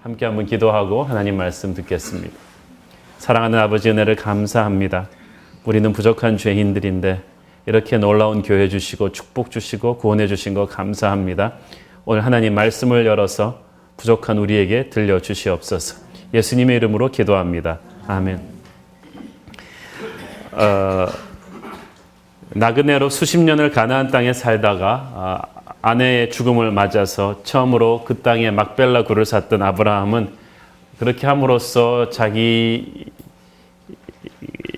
함께 한번 기도하고 하나님 말씀 듣겠습니다. 사랑하는 아버지 은혜를 감사합니다. 우리는 부족한 죄인들인데 이렇게 놀라운 교회 주시고 축복 주시고 구원해 주신 거 감사합니다. 오늘 하나님 말씀을 열어서 부족한 우리에게 들려주시옵소서. 예수님의 이름으로 기도합니다. 아멘. 나그네로 수십 년을 가나안 땅에 살다가 아내의 죽음을 맞아서 처음으로 그 땅에 막벨라 굴을 샀던 아브라함은 그렇게 함으로써 자기의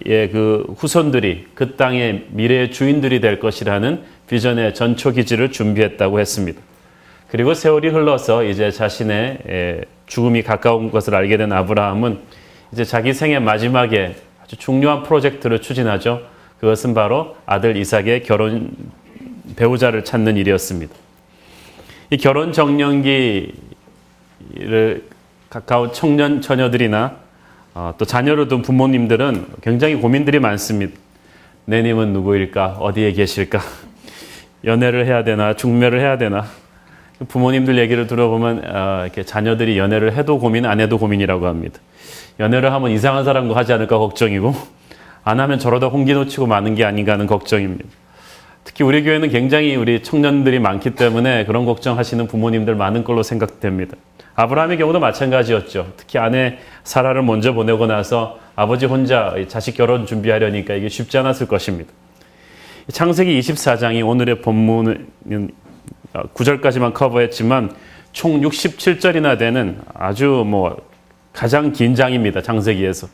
그 후손들이 그 땅의 미래의 주인들이 될 것이라는 비전의 전초기지를 준비했다고 했습니다. 그리고 세월이 흘러서 이제 자신의 죽음이 가까운 것을 알게 된 아브라함은 이제 자기 생의 마지막에 아주 중요한 프로젝트를 추진하죠. 그것은 바로 아들 이삭의 결혼 배우자를 찾는 일이었습니다. 이 결혼 정년기를 가까운 청년 처녀들이나 또 자녀를 둔 부모님들은 굉장히 고민들이 많습니다. 내님은 누구일까? 어디에 계실까? 연애를 해야 되나? 중매를 해야 되나? 부모님들 얘기를 들어보면 이렇게 자녀들이 연애를 해도 고민, 안 해도 고민이라고 합니다. 연애를 하면 이상한 사람과 하지 않을까 걱정이고 안 하면 저러다 홍기 놓치고 마는 게 아닌가 하는 걱정입니다. 특히 우리 교회는 굉장히 우리 청년들이 많기 때문에 그런 걱정하시는 부모님들 많은 걸로 생각됩니다. 아브라함의 경우도 마찬가지였죠. 특히 아내 사라를 먼저 보내고 나서 아버지 혼자 자식 결혼 준비하려니까 이게 쉽지 않았을 것입니다. 창세기 24장이 오늘의 본문은 9절까지만 커버했지만 총 67절이나 되는 아주 가장 긴 장입니다. 창세기에서.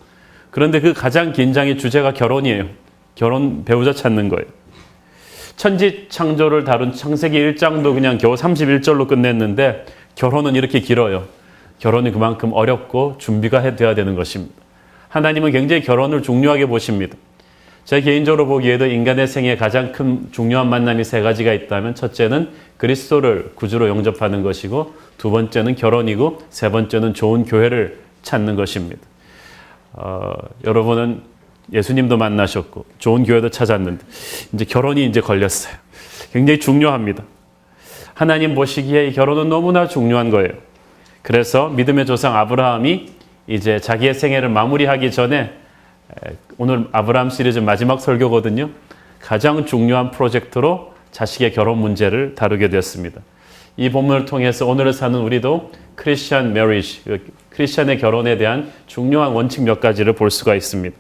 그런데 그 가장 긴 장의 주제가 결혼이에요. 결혼 배우자 찾는 거예요. 천지 창조를 다룬 창세기 1장도 그냥 겨우 31절로 끝냈는데 결혼은 이렇게 길어요. 결혼이 그만큼 어렵고 준비가 돼야 되는 것입니다. 하나님은 굉장히 결혼을 중요하게 보십니다. 제 개인적으로 보기에도 인간의 생에 가장 큰 중요한 만남이 세 가지가 있다면 첫째는 그리스도를 구주로 영접하는 것이고 두 번째는 결혼이고 세 번째는 좋은 교회를 찾는 것입니다. 여러분은 예수님도 만나셨고 좋은 교회도 찾았는데 이제 결혼이 이제 걸렸어요. 굉장히 중요합니다. 하나님 보시기에 이 결혼은 너무나 중요한 거예요. 그래서 믿음의 조상 아브라함이 이제 자기의 생애를 마무리하기 전에 오늘 아브라함 시리즈 마지막 설교거든요. 가장 중요한 프로젝트로 자식의 결혼 문제를 다루게 되었습니다. 이 본문을 통해서 오늘을 사는 우리도 크리스천 메리지, 크리스천의 결혼에 대한 중요한 원칙 몇 가지를 볼 수가 있습니다.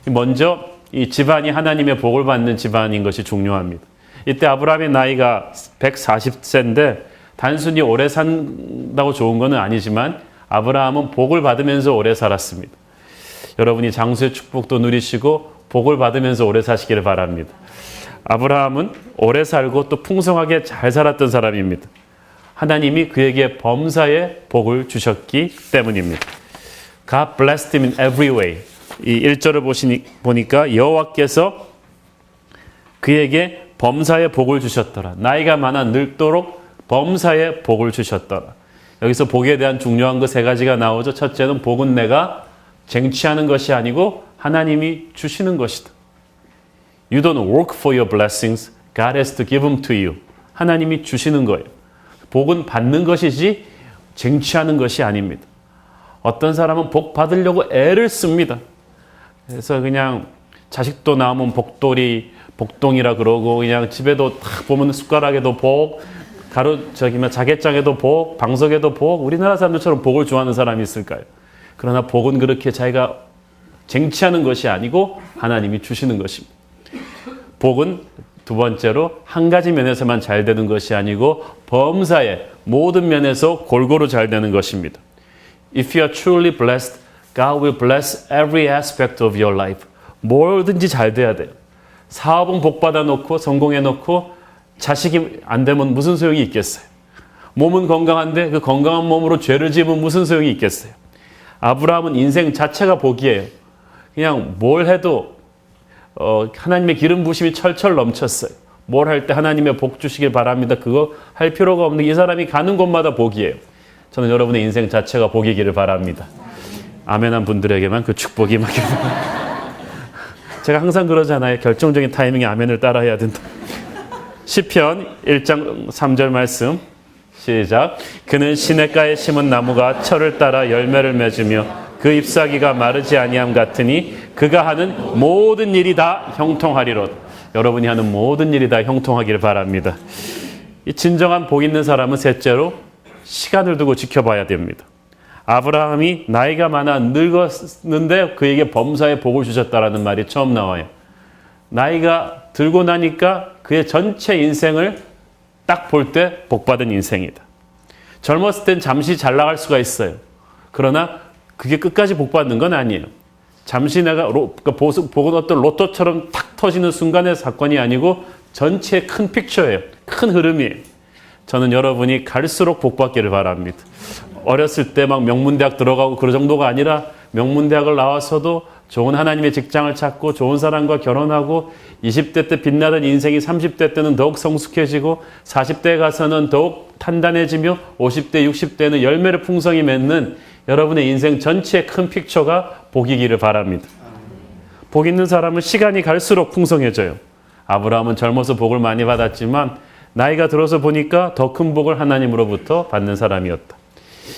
먼저 이 집안이 하나님의 복을 받는 집안인 것이 중요합니다. 이때 아브라함의 나이가 140세인데 단순히 오래 산다고 좋은 건 아니지만 아브라함은 복을 받으면서 오래 살았습니다. 여러분이 장수의 축복도 누리시고 복을 받으면서 오래 사시기를 바랍니다. 아브라함은 오래 살고 또 풍성하게 잘 살았던 사람입니다. 하나님이 그에게 범사의 복을 주셨기 때문입니다. God blessed him in every way. 이 1절을 보니까 여호와께서 그에게 범사의 복을 주셨더라. 나이가 많아 늙도록 범사의 복을 주셨더라. 여기서 복에 대한 중요한 거 세 가지가 나오죠. 첫째는 복은 내가 쟁취하는 것이 아니고 하나님이 주시는 것이다. You don't work for your blessings. God has to give them to you. 하나님이 주시는 거예요. 복은 받는 것이지 쟁취하는 것이 아닙니다. 어떤 사람은 복 받으려고 애를 씁니다. 그래서 그냥 자식도 낳으면 복동이라 그러고 그냥 집에도 딱 보면 숟가락에도 복, 자개장에도 복, 방석에도 복. 우리나라 사람들처럼 복을 좋아하는 사람이 있을까요? 그러나 복은 그렇게 자기가 쟁취하는 것이 아니고 하나님이 주시는 것입니다. 복은 두 번째로 한 가지 면에서만 잘 되는 것이 아니고 범사의 모든 면에서 골고루 잘 되는 것입니다. If you are truly blessed, God will bless every aspect of your life. 뭐든지 잘 돼야 돼요. 사업은 복 받아놓고 성공해놓고 자식이 안 되면 무슨 소용이 있겠어요? 몸은 건강한데 그 건강한 몸으로 죄를 지으면 무슨 소용이 있겠어요? 아브라함은 인생 자체가 복이에요. 그냥 뭘 해도 하나님의 기름 부심이 철철 넘쳤어요. 뭘 할 때 하나님의 복 주시길 바랍니다. 그거 할 필요가 없는 이 사람이 가는 곳마다 복이에요. 저는 여러분의 인생 자체가 복이기를 바랍니다. 아멘한 분들에게만 그 축복이 임하길 바랍니다. 제가 항상 그러잖아요. 결정적인 타이밍에 아멘을 따라 해야 된다. 시편 1장 3절 말씀 시작. 그는 시냇가에 심은 나무가 철을 따라 열매를 맺으며 그 잎사귀가 마르지 아니함 같으니 그가 하는 모든 일이 다 형통하리로다. 여러분이 하는 모든 일이 다 형통하기를 바랍니다. 이 진정한 복 있는 사람은 셋째로 시간을 두고 지켜봐야 됩니다. 아브라함이 나이가 많아 늙었는데 그에게 범사의 복을 주셨다라는 말이 처음 나와요. 나이가 들고 나니까 그의 전체 인생을 딱 볼 때 복받은 인생이다. 젊었을 땐 잠시 잘 나갈 수가 있어요. 그러나 그게 끝까지 복받는 건 아니에요. 잠시 내가 복은 어떤 로또처럼 탁 터지는 순간의 사건이 아니고 전체의 큰 픽처예요. 큰 흐름이에요. 저는 여러분이 갈수록 복받기를 바랍니다. 어렸을 때 막 명문대학 들어가고 그런 정도가 아니라 명문대학을 나와서도 좋은 하나님의 직장을 찾고 좋은 사람과 결혼하고 20대 때 빛나던 인생이 30대 때는 더욱 성숙해지고 40대에 가서는 더욱 단단해지며 50대, 60대는 열매를 풍성히 맺는 여러분의 인생 전체의 큰 픽처가 복이기를 바랍니다. 복 있는 사람은 시간이 갈수록 풍성해져요. 아브라함은 젊어서 복을 많이 받았지만 나이가 들어서 보니까 더 큰 복을 하나님으로부터 받는 사람이었다.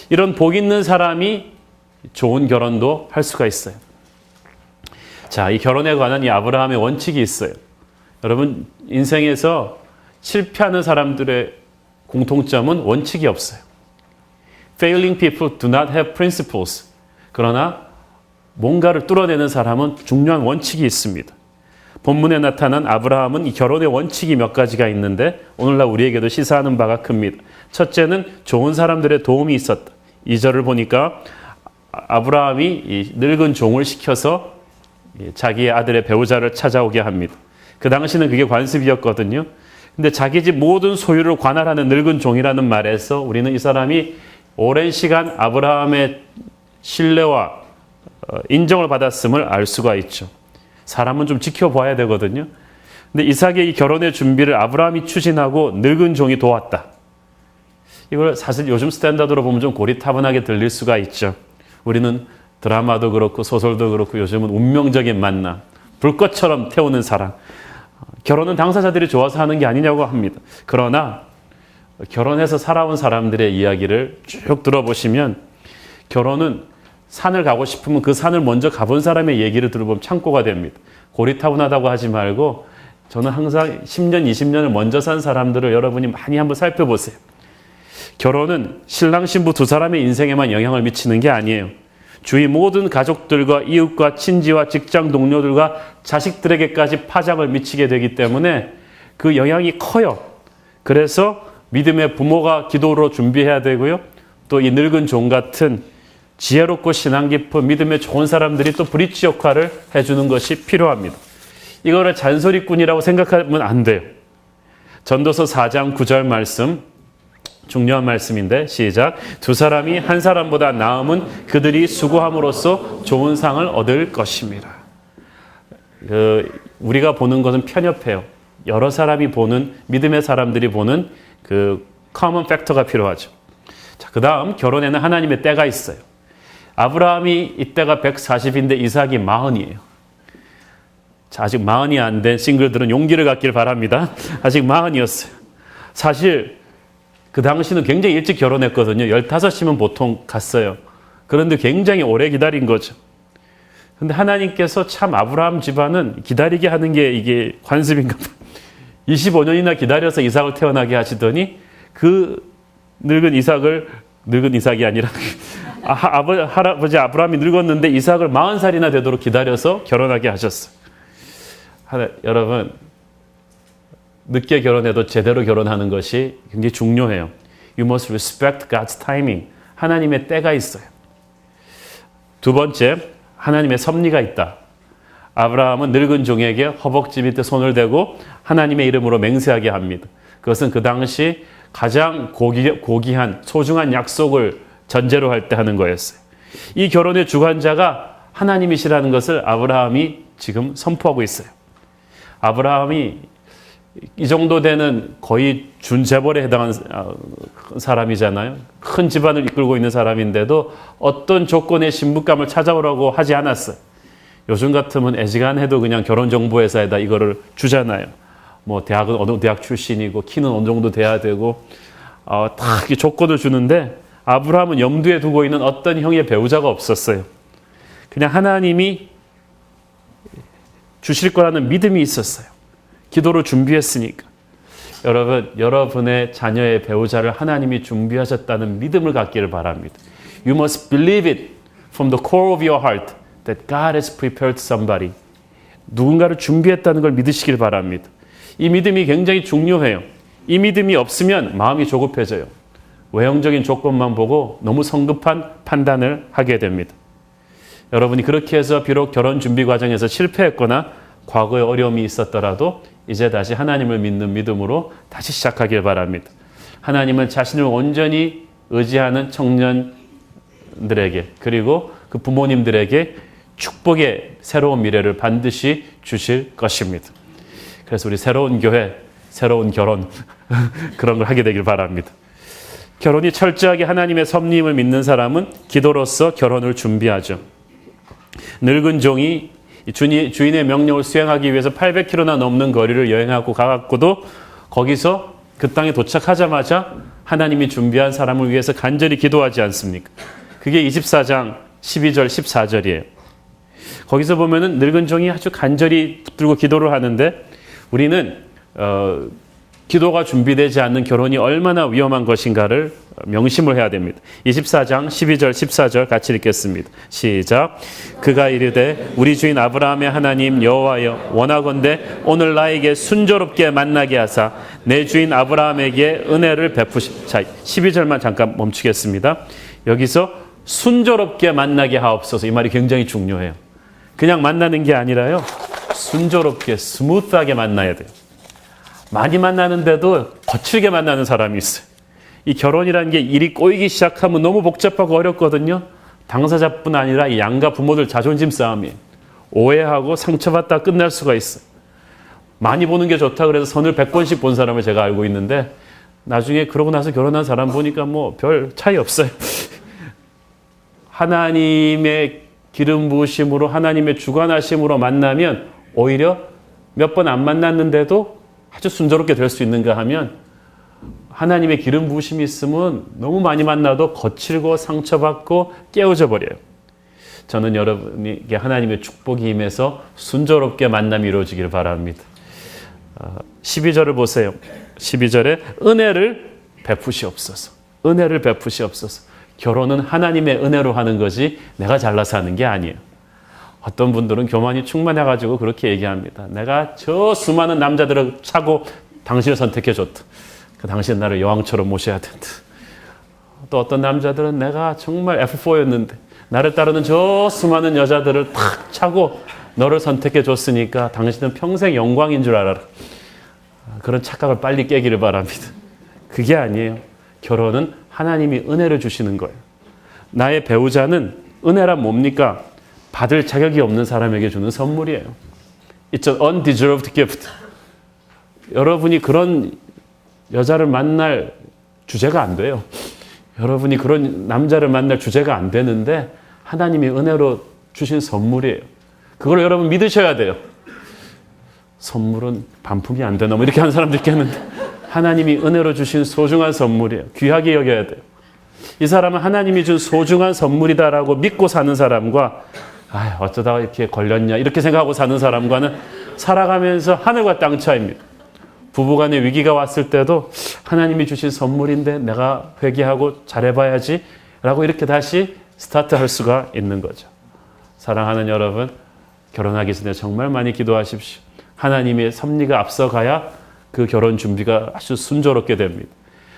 이런 복 있는 사람이 좋은 결혼도 할 수가 있어요. 자, 이 결혼에 관한 이 아브라함의 원칙이 있어요. 여러분, 인생에서 실패하는 사람들의 공통점은 원칙이 없어요. Failing people do not have principles. 그러나 뭔가를 뚫어내는 사람은 중요한 원칙이 있습니다. 본문에 나타난 아브라함은 이 결혼의 원칙이 몇 가지가 있는데 오늘날 우리에게도 시사하는 바가 큽니다. 첫째는 좋은 사람들의 도움이 있었다. 2절을 보니까 아브라함이 이 늙은 종을 시켜서 자기의 아들의 배우자를 찾아오게 합니다. 그 당시는 그게 관습이었거든요. 근데 자기 집 모든 소유를 관할하는 늙은 종이라는 말에서 우리는 이 사람이 오랜 시간 아브라함의 신뢰와 인정을 받았음을 알 수가 있죠. 사람은 좀 지켜봐야 되거든요. 근데 이삭의 이 결혼의 준비를 아브라함이 추진하고 늙은 종이 도왔다. 이걸 사실 요즘 스탠다드로 보면 좀 고리타분하게 들릴 수가 있죠. 우리는 드라마도 그렇고 소설도 그렇고 요즘은 운명적인 만남, 불꽃처럼 태우는 사랑. 결혼은 당사자들이 좋아서 하는 게 아니냐고 합니다. 그러나 결혼해서 살아온 사람들의 이야기를 쭉 들어보시면 결혼은 산을 가고 싶으면 그 산을 먼저 가본 사람의 얘기를 들어보면 참고가 됩니다. 고리타분하다고 하지 말고 저는 항상 10년, 20년을 먼저 산 사람들을 여러분이 많이 한번 살펴보세요. 결혼은 신랑 신부 두 사람의 인생에만 영향을 미치는 게 아니에요. 주위 모든 가족들과 이웃과 친지와 직장 동료들과 자식들에게까지 파장을 미치게 되기 때문에 그 영향이 커요. 그래서 믿음의 부모가 기도로 준비해야 되고요. 또 이 늙은 종 같은 지혜롭고 신앙 깊은 믿음의 좋은 사람들이 또 브릿지 역할을 해주는 것이 필요합니다. 이거를 잔소리꾼이라고 생각하면 안 돼요. 전도서 4장 9절 말씀, 중요한 말씀인데 시작. 두 사람이 한 사람보다 나음은 그들이 수고함으로써 좋은 상을 얻을 것입니다. 우리가 보는 것은 편협해요. 여러 사람이 보는, 믿음의 사람들이 보는 그 common factor가 필요하죠. 자, 그 다음 결혼에는 하나님의 때가 있어요. 아브라함이 이때가 140인데 이삭이 40이에요. 자, 아직 40이 안 된 싱글들은 용기를 갖길 바랍니다. 아직 40이었어요. 사실 그 당시는 굉장히 일찍 결혼했거든요. 15이면 보통 갔어요. 그런데 굉장히 오래 기다린 거죠. 근데 하나님께서 참 아브라함 집안은 기다리게 하는 게 이게 관습인가 봐요. 25년이나 기다려서 이삭을 태어나게 하시더니 그 늙은 이삭이 아니라 할아버지 아브라함이 늙었는데 이삭을 40살이나 되도록 기다려서 결혼하게 하셨어요. 여러분, 늦게 결혼해도 제대로 결혼하는 것이 굉장히 중요해요. You must respect God's timing. 하나님의 때가 있어요. 두 번째, 하나님의 섭리가 있다. 아브라함은 늙은 종에게 허벅지 밑에 손을 대고 하나님의 이름으로 맹세하게 합니다. 그것은 그 당시 가장 고귀한 소중한 약속을 전제로 할 때 하는 거였어요. 이 결혼의 주관자가 하나님이시라는 것을 아브라함이 지금 선포하고 있어요. 아브라함이 이 정도 되는 거의 준재벌에 해당한 사람이잖아요. 큰 집안을 이끌고 있는 사람인데도 어떤 조건의 신부감을 찾아오라고 하지 않았어요. 요즘 같으면 애지간해도 그냥 결혼정보회사에다 이거를 주잖아요. 뭐 대학은 어느 대학 출신이고 키는 어느 정도 돼야 되고 딱 조건을 주는데 아브라함은 염두에 두고 있는 어떤 형의 배우자가 없었어요. 그냥 하나님이 주실 거라는 믿음이 있었어요. 기도를 준비했으니까. 여러분, 여러분의 자녀의 배우자를 하나님이 준비하셨다는 믿음을 갖기를 바랍니다. You must believe it from the core of your heart that God has prepared somebody. 누군가를 준비했다는 걸 믿으시길 바랍니다. 이 믿음이 굉장히 중요해요. 이 믿음이 없으면 마음이 조급해져요. 외형적인 조건만 보고 너무 성급한 판단을 하게 됩니다. 여러분이 그렇게 해서 비록 결혼 준비 과정에서 실패했거나 과거에 어려움이 있었더라도 이제 다시 하나님을 믿는 믿음으로 다시 시작하길 바랍니다. 하나님은 자신을 온전히 의지하는 청년들에게 그리고 그 부모님들에게 축복의 새로운 미래를 반드시 주실 것입니다. 그래서 우리 새로운 교회, 새로운 결혼 그런 걸 하게 되길 바랍니다. 결혼이 철저하게 하나님의 섭리임을 믿는 사람은 기도로서 결혼을 준비하죠. 늙은 종이 주인의 명령을 수행하기 위해서 800km나 넘는 거리를 여행하고 가갖고도 거기서 그 땅에 도착하자마자 하나님이 준비한 사람을 위해서 간절히 기도하지 않습니까? 그게 24장 12절 14절이에요. 거기서 보면은 늙은 종이 아주 간절히 붙들고 기도를 하는데 우리는 기도가 준비되지 않는 결혼이 얼마나 위험한 것인가를 명심을 해야 됩니다. 24장 12절 14절 같이 읽겠습니다. 시작. 그가 이르되 우리 주인 아브라함의 하나님 여호와여 원하건대 오늘 나에게 순조롭게 만나게 하사 내 주인 아브라함에게 은혜를 베푸시. 자, 12절만 잠깐 멈추겠습니다. 여기서 순조롭게 만나게 하옵소서. 이 말이 굉장히 중요해요. 그냥 만나는 게 아니라요. 순조롭게 스무트하게 만나야 돼요. 많이 만나는데도 거칠게 만나는 사람이 있어요. 이 결혼이라는 게 일이 꼬이기 시작하면 너무 복잡하고 어렵거든요. 당사자뿐 아니라 이 양가 부모들 자존심 싸움이에요. 오해하고 상처받다 끝날 수가 있어요. 많이 보는 게 좋다 그래서 선을 100번씩 본 사람을 제가 알고 있는데 나중에 그러고 나서 결혼한 사람 보니까 뭐 별 차이 없어요. 하나님의 기름 부으심으로 하나님의 주관하심으로 만나면 오히려 몇 번 안 만났는데도 아주 순조롭게 될 수 있는가 하면 하나님의 기름 부으심이 있으면 너무 많이 만나도 거칠고 상처받고 깨어져 버려요. 저는 여러분에게 하나님의 축복이 임해서 순조롭게 만남이 이루어지기를 바랍니다. 12절을 보세요. 12절에 은혜를 베푸시옵소서. 은혜를 베푸시옵소서. 결혼은 하나님의 은혜로 하는 것이 내가 잘나서 하는 게 아니에요. 어떤 분들은 교만이 충만해가지고 그렇게 얘기합니다. 내가 저 수많은 남자들을 차고 당신을 선택해줬다. 그 당신 나를 여왕처럼 모셔야 된다. 또 어떤 남자들은 내가 정말 F4였는데 나를 따르는 저 수많은 여자들을 탁 차고 너를 선택해줬으니까 당신은 평생 영광인 줄 알아라. 그런 착각을 빨리 깨기를 바랍니다. 그게 아니에요. 결혼은 하나님이 은혜를 주시는 거예요. 나의 배우자는 은혜란 뭡니까? 받을 자격이 없는 사람에게 주는 선물이에요. It's an undeserved gift. 여러분이 그런 여자를 만날 주제가 안 돼요. 여러분이 그런 남자를 만날 주제가 안 되는데 하나님이 은혜로 주신 선물이에요. 그걸 여러분 믿으셔야 돼요. 선물은 반품이 안 되나 뭐 이렇게 하는 사람들 있겠는데 하나님이 은혜로 주신 소중한 선물이에요. 귀하게 여겨야 돼요. 이 사람은 하나님이 준 소중한 선물이다라고 믿고 사는 사람과 어쩌다가 이렇게 걸렸냐 이렇게 생각하고 사는 사람과는 살아가면서 하늘과 땅 차이입니다. 부부간의 위기가 왔을 때도 하나님이 주신 선물인데 내가 회개하고 잘해봐야지 라고 이렇게 다시 스타트할 수가 있는 거죠. 사랑하는 여러분, 결혼하기 전에 정말 많이 기도하십시오. 하나님의 섭리가 앞서가야 그 결혼 준비가 아주 순조롭게 됩니다.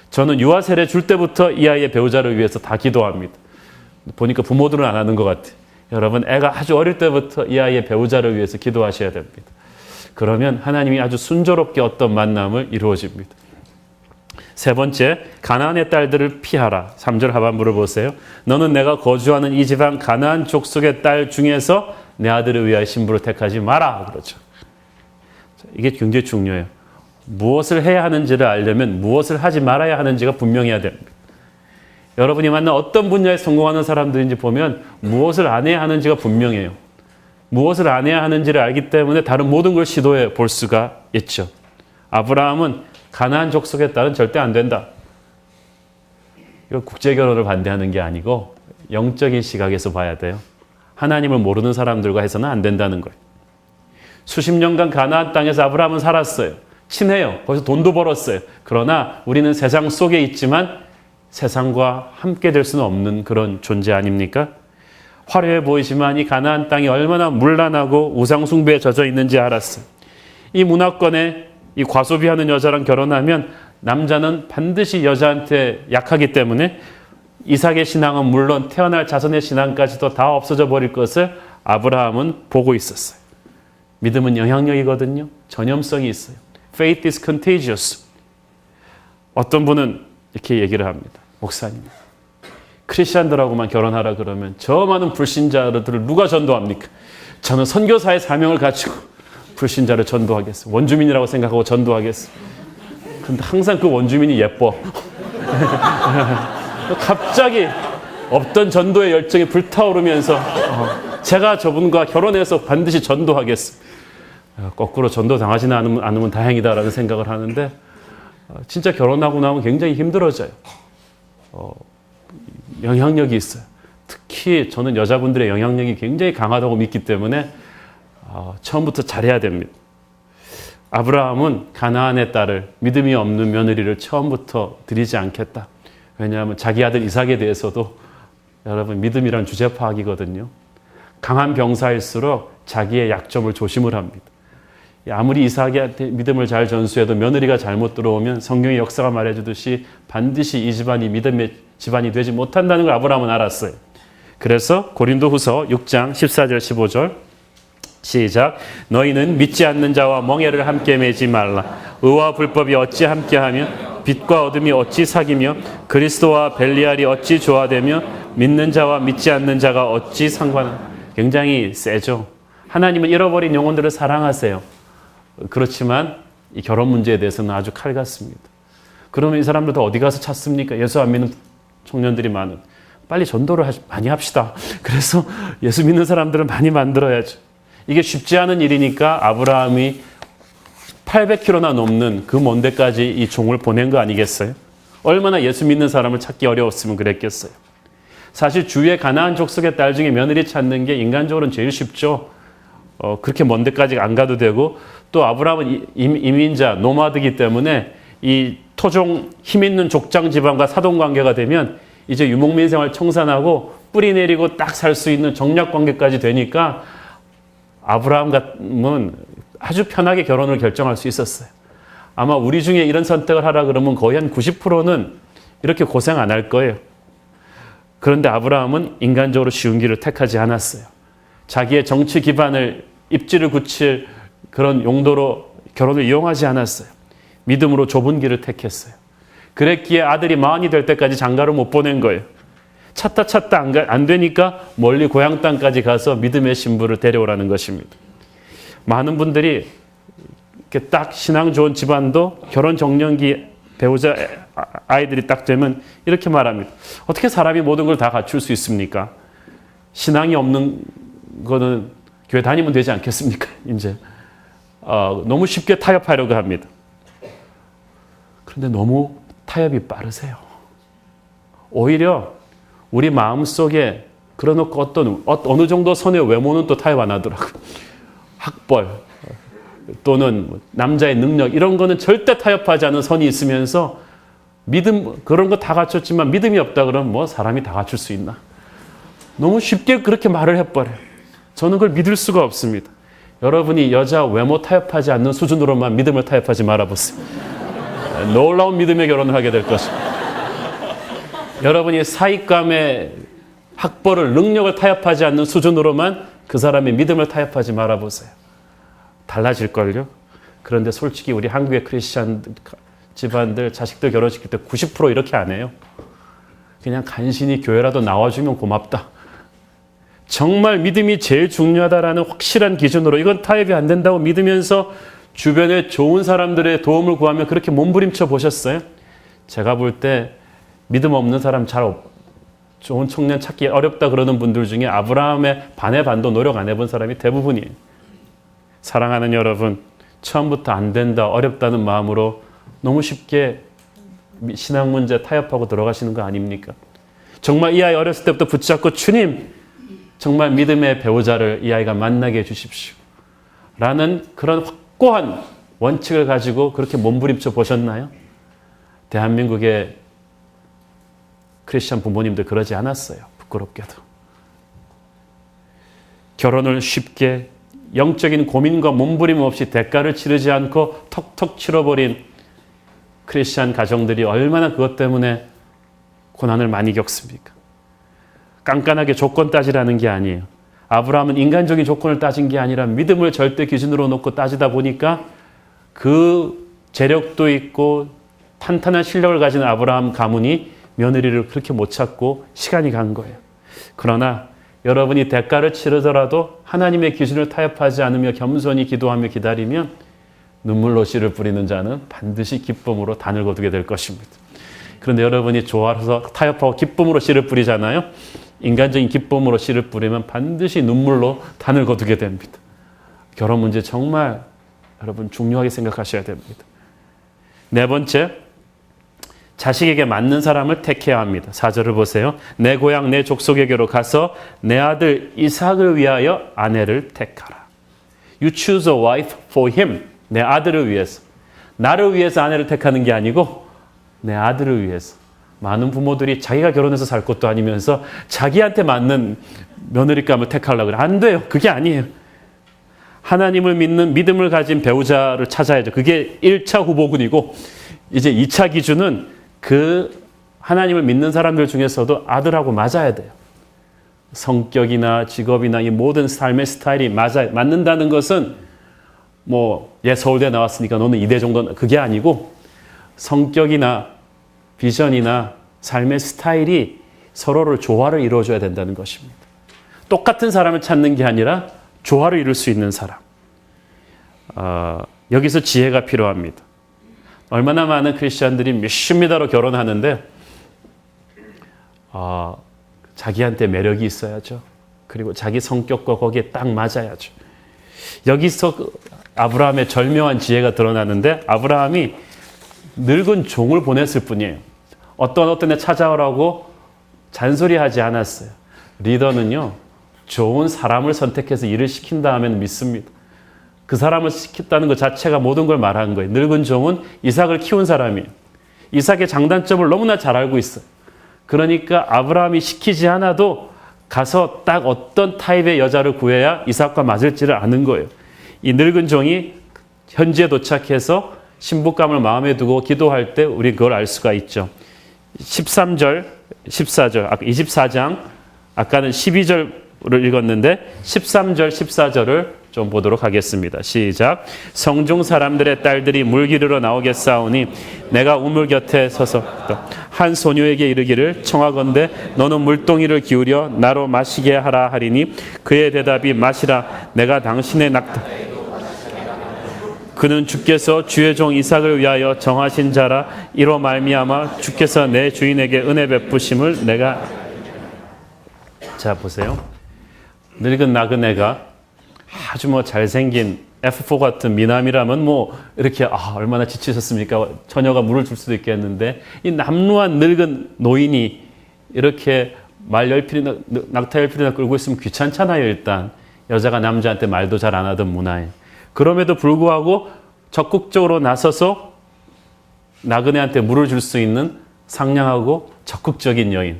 저는 유아 세례 줄 때부터 이 아이의 배우자를 위해서 다 기도합니다. 보니까 부모들은 안 하는 것 같아요. 여러분, 애가 아주 어릴 때부터 이 아이의 배우자를 위해서 기도하셔야 됩니다. 그러면 하나님이 아주 순조롭게 어떤 만남을 이루어집니다. 세 번째, 가나안의 딸들을 피하라. 3절 하반부를 보세요. 너는 내가 거주하는 이 지방 가나안 족속의 딸 중에서 내 아들을 위하여 신부를 택하지 마라. 그렇죠. 이게 굉장히 중요해요. 무엇을 해야 하는지를 알려면 무엇을 하지 말아야 하는지가 분명해야 됩니다. 여러분이 만난 어떤 분야에 성공하는 사람들인지 보면 무엇을 안 해야 하는지가 분명해요. 무엇을 안 해야 하는지를 알기 때문에 다른 모든 걸 시도해 볼 수가 있죠. 아브라함은 가나안 족속의 딸은 절대 안 된다. 이거 국제 결혼을 반대하는 게 아니고 영적인 시각에서 봐야 돼요. 하나님을 모르는 사람들과 해서는 안 된다는 거예요. 수십 년간 가나안 땅에서 아브라함은 살았어요. 친해요. 거기서 돈도 벌었어요. 그러나 우리는 세상 속에 있지만 세상과 함께 될 수는 없는 그런 존재 아닙니까? 화려해 보이지만 이 가나안 땅이 얼마나 문란하고 우상 숭배에 젖어 있는지 알았어요. 이 문화권에 이 과소비하는 여자랑 결혼하면 남자는 반드시 여자한테 약하기 때문에 이삭의 신앙은 물론 태어날 자손의 신앙까지도 다 없어져 버릴 것을 아브라함은 보고 있었어요. 믿음은 영향력이거든요. 전염성이 있어요. Faith is contagious. 어떤 분은 이렇게 얘기를 합니다. 목사님, 크리스찬들하고만 결혼하라 그러면 저 많은 불신자들을 누가 전도합니까? 저는 선교사의 사명을 가지고 불신자를 전도하겠어요. 원주민이라고 생각하고 전도하겠어요. 근데 항상 그 원주민이 예뻐. 갑자기 없던 전도의 열정이 불타오르면서 제가 저분과 결혼해서 반드시 전도하겠어요. 거꾸로 전도 당하지는 않으면 다행이다라는 생각을 하는데 진짜 결혼하고 나면 굉장히 힘들어져요. 영향력이 있어요. 특히 저는 여자분들의 영향력이 굉장히 강하다고 믿기 때문에 처음부터 잘해야 됩니다. 아브라함은 가나안의 딸을, 믿음이 없는 며느리를 처음부터 드리지 않겠다. 왜냐하면 자기 아들 이삭에 대해서도 여러분 믿음이란 주제 파악이거든요. 강한 병사일수록 자기의 약점을 조심을 합니다. 아무리 이삭한테 믿음을 잘 전수해도 며느리가 잘못 들어오면 성경의 역사가 말해주듯이 반드시 이 집안이 믿음의 집안이 되지 못한다는 걸 아브라함은 알았어요. 그래서 고린도후서 6장 14절 15절 시작. 너희는 믿지 않는 자와 멍에를 함께 매지 말라. 의와 불법이 어찌 함께하며 빛과 어둠이 어찌 사귀며 그리스도와 벨리알이 어찌 조화되며 믿는 자와 믿지 않는 자가 어찌 상관하나. 굉장히 세죠. 하나님은 잃어버린 영혼들을 사랑하세요. 그렇지만 이 결혼 문제에 대해서는 아주 칼같습니다. 그러면 이 사람들도 어디 가서 찾습니까? 예수 안 믿는 청년들이 많은. 빨리 전도를 많이 합시다. 그래서 예수 믿는 사람들을 많이 만들어야죠. 이게 쉽지 않은 일이니까 아브라함이 800km나 넘는 그 먼 데까지 이 종을 보낸 거 아니겠어요? 얼마나 예수 믿는 사람을 찾기 어려웠으면 그랬겠어요. 사실 주위의 가나안 족속의 딸 중에 며느리 찾는 게 인간적으로는 제일 쉽죠. 그렇게 먼 데까지 안 가도 되고 또 아브라함은 이민자, 노마드이기 때문에 이 토종 힘 있는 족장 집안과 사돈 관계가 되면 이제 유목민 생활 청산하고 뿌리 내리고 딱 살 수 있는 정략 관계까지 되니까 아브라함은 아주 편하게 결혼을 결정할 수 있었어요. 아마 우리 중에 이런 선택을 하라 그러면 거의 한 90%는 이렇게 고생 안 할 거예요. 그런데 아브라함은 인간적으로 쉬운 길을 택하지 않았어요. 자기의 정치 기반을 입지를 굳힐 그런 용도로 결혼을 이용하지 않았어요. 믿음으로 좁은 길을 택했어요. 그랬기에 아들이 마흔이 될 때까지 장가를 못 보낸 거예요. 찾다 안 되니까 멀리 고향 땅까지 가서 믿음의 신부를 데려오라는 것입니다. 많은 분들이 이렇게 딱 신앙 좋은 집안도 결혼 정년기 배우자 아이들이 딱 되면 이렇게 말합니다. 어떻게 사람이 모든 걸 다 갖출 수 있습니까? 신앙이 없는 거는 교회 다니면 되지 않겠습니까? 이제 너무 쉽게 타협하려고 합니다. 그런데 너무 타협이 빠르세요. 오히려 우리 마음속에 그려놓고 어느 정도 선의 외모는 또 타협 안 하더라고요. 학벌 또는 남자의 능력 이런 거는 절대 타협하지 않은 선이 있으면서 믿음 그런 거 다 갖췄지만 믿음이 없다 그러면 뭐 사람이 다 갖출 수 있나? 너무 쉽게 그렇게 말을 해버려요. 저는 그걸 믿을 수가 없습니다. 여러분이 여자 외모 타협하지 않는 수준으로만 믿음을 타협하지 말아보세요. 놀라운 믿음의 결혼을 하게 될 것입니다. 여러분이 사익감의 학벌을 능력을 타협하지 않는 수준으로만 그 사람의 믿음을 타협하지 말아보세요. 달라질걸요? 그런데 솔직히 우리 한국의 크리스찬 집안들 자식들 결혼시킬 때 90% 이렇게 안 해요. 그냥 간신히 교회라도 나와주면 고맙다. 정말 믿음이 제일 중요하다라는 확실한 기준으로 이건 타협이 안 된다고 믿으면서 주변에 좋은 사람들의 도움을 구하며 그렇게 몸부림쳐 보셨어요? 제가 볼 때 믿음 없는 사람 좋은 청년 찾기 어렵다 그러는 분들 중에 아브라함의 반의 반도 노력 안 해본 사람이 대부분이에요. 사랑하는 여러분, 처음부터 안 된다, 어렵다는 마음으로 너무 쉽게 신앙 문제 타협하고 들어가시는 거 아닙니까? 정말 이 아이 어렸을 때부터 붙잡고 주님, 정말 믿음의 배우자를 이 아이가 만나게 해주십시오. 라는 그런 확고한 원칙을 가지고 그렇게 몸부림쳐 보셨나요? 대한민국의 크리스천 부모님들 그러지 않았어요. 부끄럽게도. 결혼을 쉽게 영적인 고민과 몸부림 없이 대가를 치르지 않고 턱턱 치러버린 크리스천 가정들이 얼마나 그것 때문에 고난을 많이 겪습니까? 깐깐하게 조건 따지라는 게 아니에요. 아브라함은 인간적인 조건을 따진 게 아니라 믿음을 절대 기준으로 놓고 따지다 보니까 그 재력도 있고 탄탄한 실력을 가진 아브라함 가문이 며느리를 그렇게 못 찾고 시간이 간 거예요. 그러나 여러분이 대가를 치르더라도 하나님의 기준을 타협하지 않으며 겸손히 기도하며 기다리면 눈물로 씨를 뿌리는 자는 반드시 기쁨으로 단을 거두게 될 것입니다. 그런데 여러분이 좋아서 타협하고 기쁨으로 씨를 뿌리잖아요. 인간적인 기쁨으로 씨를 뿌리면 반드시 눈물로 단을 거두게 됩니다. 결혼 문제 정말 여러분 중요하게 생각하셔야 됩니다. 네 번째, 자식에게 맞는 사람을 택해야 합니다. 4절을 보세요. 내 고향 내 족속에게로 가서 내 아들 이삭을 위하여 아내를 택하라. You choose a wife for him. 내 아들을 위해서. 나를 위해서 아내를 택하는 게 아니고 내 아들을 위해서. 많은 부모들이 자기가 결혼해서 살 것도 아니면서 자기한테 맞는 며느리감을 택하려고 그래. 안 돼요. 그게 아니에요. 하나님을 믿는 믿음을 가진 배우자를 찾아야죠. 그게 1차 후보군이고 이제 2차 기준은 그 하나님을 믿는 사람들 중에서도 아들하고 맞아야 돼요. 성격이나 직업이나 이 모든 삶의 스타일이 맞는다는 것은 서울대 나왔으니까 너는 이대 정도는 그게 아니고 성격이나 비전이나 삶의 스타일이 서로를 조화를 이루어줘야 된다는 것입니다. 똑같은 사람을 찾는 게 아니라 조화를 이룰 수 있는 사람. 여기서 지혜가 필요합니다. 얼마나 많은 크리스천들이 몇십미터로 결혼하는데 자기한테 매력이 있어야죠. 그리고 자기 성격과 거기에 딱 맞아야죠. 여기서 아브라함의 절묘한 지혜가 드러나는데 아브라함이 늙은 종을 보냈을 뿐이에요. 어떤 애 찾아오라고 잔소리하지 않았어요. 리더는요, 좋은 사람을 선택해서 일을 시킨 다음에는 믿습니다. 그 사람을 시켰다는 것 자체가 모든 걸 말하는 거예요. 늙은 종은 이삭을 키운 사람이에요. 이삭의 장단점을 너무나 잘 알고 있어요. 그러니까 아브라함이 시키지 않아도 가서 딱 어떤 타입의 여자를 구해야 이삭과 맞을지를 아는 거예요. 이 늙은 종이 현지에 도착해서 신부감을 마음에 두고 기도할 때 우리 그걸 알 수가 있죠. 13절, 14절, 24장, 아까는 12절을 읽었는데 13절, 14절을 좀 보도록 하겠습니다. 시작. 성중 사람들의 딸들이 물 기르러 나오겠사오니 내가 우물 곁에 서서 한 소녀에게 이르기를 청하건대 너는 물동이를 기울여 나로 마시게 하라 하리니 그의 대답이 마시라 내가 당신의 낙타 그는 주께서 주의 종 이삭을 위하여 정하신 자라 이로 말미암아 주께서 내 주인에게 은혜 베푸심을 내가 자 보세요. 늙은 나그네가 아주 잘생긴 F4 같은 미남이라면 이렇게 얼마나 지치셨습니까? 처녀가 물을 줄 수도 있겠는데 이 남루한 늙은 노인이 이렇게 낙타 10필이나 끌고 있으면 귀찮잖아요. 일단 여자가 남자한테 말도 잘 안 하던 문화에. 그럼에도 불구하고 적극적으로 나서서 나그네한테 물을 줄 수 있는 상냥하고 적극적인 여인.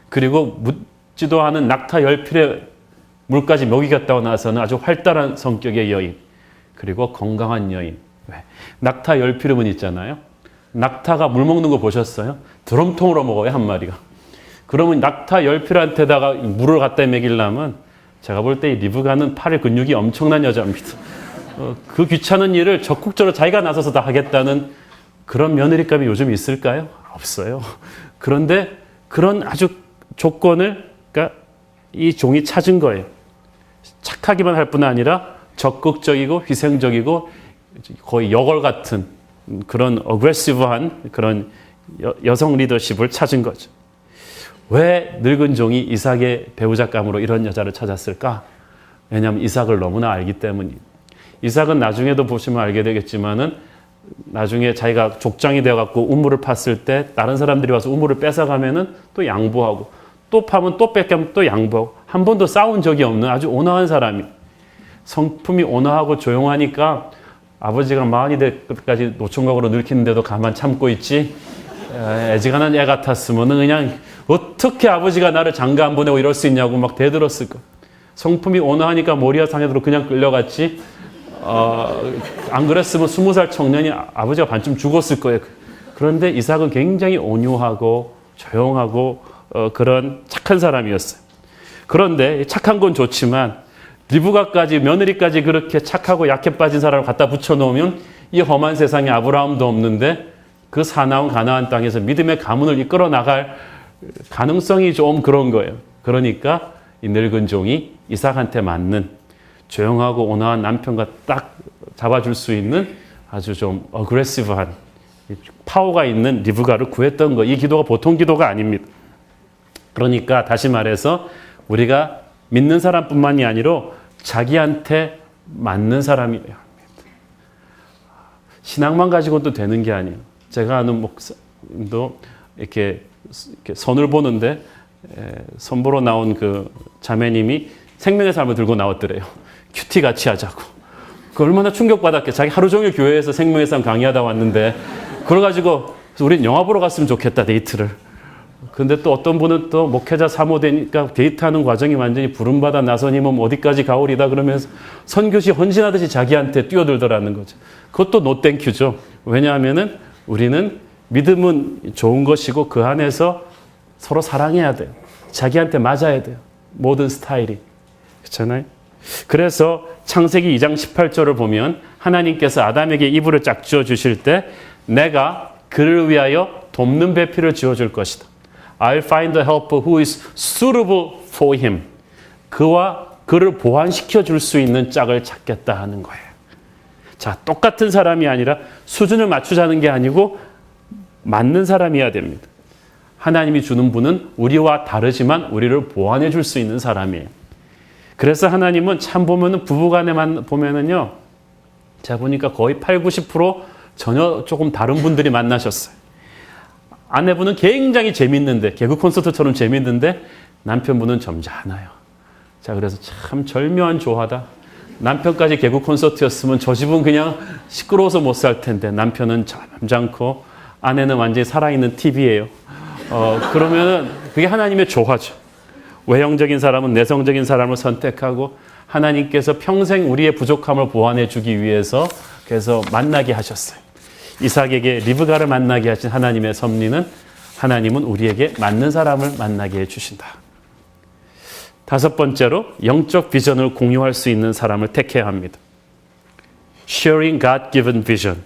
그리고 묻지도 않은 낙타 10필에 물까지 먹이겠다고 나서는 아주 활달한 성격의 여인. 그리고 건강한 여인. 왜? 낙타 10필름은 있잖아요. 낙타가 물 먹는 거 보셨어요? 드럼통으로 먹어요, 한 마리가. 그러면 낙타 10필한테다가 물을 갖다 먹이려면 제가 볼 때 이 리브가는 팔의 근육이 엄청난 여자입니다. 그 귀찮은 일을 적극적으로 자기가 나서서 다 하겠다는 그런 며느리감이 요즘 있을까요? 없어요. 그런데 그런 아주 조건을 그러니까 이 종이 찾은 거예요. 착하기만 할 뿐 아니라 적극적이고 희생적이고 거의 여걸 같은 그런 어그레시브한 그런 여성 리더십을 찾은 거죠. 왜 늙은 종이 이삭의 배우자감으로 이런 여자를 찾았을까? 왜냐하면 이삭을 너무나 알기 때문이에요. 이삭은 나중에도 보시면 알게 되겠지만은 나중에 자기가 족장이 되어갖고 우물을 팠을 때 다른 사람들이 와서 우물을 뺏어가면은 또 양보하고 또 파면 또 뺏기면 또 양보하고 한 번도 싸운 적이 없는 아주 온화한 사람이 성품이 온화하고 조용하니까 아버지가 마흔이 될 때까지 노총각으로 늙히는데도 가만 참고 있지 애지간한 애 같았으면 그냥 어떻게 아버지가 나를 장가 안 보내고 이럴 수 있냐고 막 대들었을 거. 성품이 온화하니까 모리아 상에도 그냥 끌려갔지. 안 그랬으면 20살 청년이 아버지가 반쯤 죽었을 거예요. 그런데 이삭은 굉장히 온유하고 조용하고 그런 착한 사람이었어요. 그런데 착한 건 좋지만 리브가까지 며느리까지 그렇게 착하고 약해 빠진 사람을 갖다 붙여놓으면 이 험한 세상에 아브라함도 없는데 그 사나운 가나안 땅에서 믿음의 가문을 이끌어 나갈 가능성이 좀 그런 거예요. 그러니까 이 늙은 종이 이삭한테 맞는 조용하고 온화한 남편과 딱 잡아줄 수 있는 아주 좀 어그레시브한 파워가 있는 리브가를 구했던 거. 이 기도가 보통 기도가 아닙니다. 그러니까 다시 말해서 우리가 믿는 사람뿐만이 아니라 자기한테 맞는 사람이어야 합니다. 신앙만 가지고는 또 되는 게 아니에요. 제가 아는 목사님도 이렇게 선을 보는데 선보러 나온 그 자매님이 생명의 삶을 들고 나왔더래요. 큐티 같이 하자고. 그 얼마나 충격받았게. 자기 하루 종일 교회에서 생명의 삶 강의하다 왔는데 그래가지고 우린 영화 보러 갔으면 좋겠다, 데이트를. 근데 또 어떤 분은 또 목회자 사모되니까 데이트하는 과정이 완전히 부름받아 나서니면 어디까지 가오리다 그러면서 선교시 헌신하듯이 자기한테 뛰어들더라는 거죠. 그것도 노땡큐죠. 왜냐하면은 우리는 믿음은 좋은 것이고 그 안에서 서로 사랑해야 돼요. 자기한테 맞아야 돼요. 모든 스타일이. 그렇잖아요. 그래서 창세기 2장 18절을 보면 하나님께서 아담에게 이불을 짝지어 주실 때 내가 그를 위하여 돕는 배필을 지어줄 것이다. I'll find a helper who is suitable for him. 그를 보완시켜 줄 수 있는 짝을 찾겠다 하는 거예요. 자, 똑같은 사람이 아니라 수준을 맞추자는 게 아니고 맞는 사람이어야 됩니다. 하나님이 주는 분은 우리와 다르지만 우리를 보완해 줄 수 있는 사람이에요. 그래서 하나님은 참 보면은 부부간에만 보면은요, 제가 보니까 거의 80~90% 전혀 조금 다른 분들이 만나셨어요. 아내분은 굉장히 재밌는데, 개그 콘서트처럼 재밌는데, 남편분은 점잖아요. 자, 그래서 참 절묘한 조화다. 남편까지 개그 콘서트였으면 저 집은 그냥 시끄러워서 못 살 텐데, 남편은 점잖고, 아내는 완전히 살아있는 TV예요. 그러면은 그게 하나님의 조화죠. 외형적인 사람은 내성적인 사람을 선택하고 하나님께서 평생 우리의 부족함을 보완해 주기 위해서 그래서 만나게 하셨어요. 이삭에게 리브가를 만나게 하신 하나님의 섭리는 하나님은 우리에게 맞는 사람을 만나게 해주신다. 다섯 번째로 영적 비전을 공유할 수 있는 사람을 택해야 합니다. Sharing God-given vision.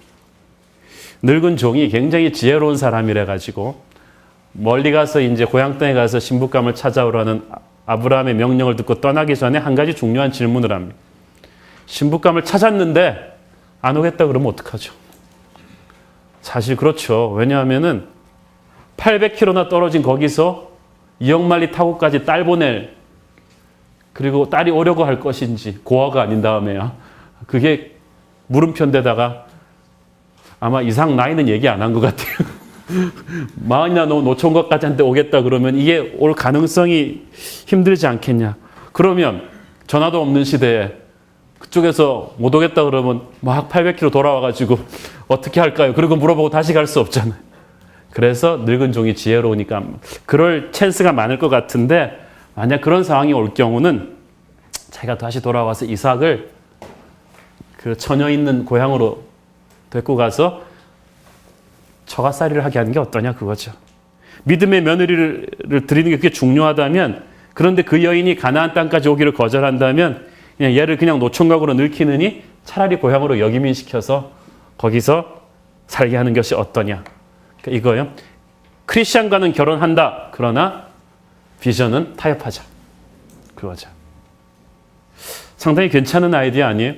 늙은 종이 굉장히 지혜로운 사람이라 가지고 멀리 가서 이제 고향 땅에 가서 신부감을 찾아오라는 아브라함의 명령을 듣고 떠나기 전에 한 가지 중요한 질문을 합니다. 신부감을 찾았는데 안 오겠다 그러면 어떡하죠? 사실 그렇죠. 왜냐하면은 800km나 떨어진 거기서 이역만리 타고까지 딸 보낼, 그리고 딸이 오려고 할 것인지 고아가 아닌 다음에야 그게 물음표인데다가 아마 이상 나이는 얘기 안 한 것 같아요. 마흔이나 노총각까지한테 오겠다 그러면 이게 올 가능성이 힘들지 않겠냐. 그러면 전화도 없는 시대에 그쪽에서 못 오겠다 그러면 막 800km 돌아와가지고 어떻게 할까요? 그리고 물어보고 다시 갈 수 없잖아요. 그래서 늙은 종이 지혜로우니까 그럴 찬스가 많을 것 같은데, 만약 그런 상황이 올 경우는 자기가 다시 돌아와서 이삭을 그 처녀 있는 고향으로 데리고 가서 처가살이를 하게 하는 게 어떠냐 그거죠. 믿음의 며느리를 드리는 게 그게 중요하다면, 그런데 그 여인이 가나안 땅까지 오기를 거절한다면 그냥 얘를 그냥 노총각으로 늙히느니 차라리 고향으로 역이민시켜서 거기서 살게 하는 것이 어떠냐. 그러니까 이거요. 크리스찬과는 결혼한다. 그러나 비전은 타협하자. 그거죠. 상당히 괜찮은 아이디어 아니에요?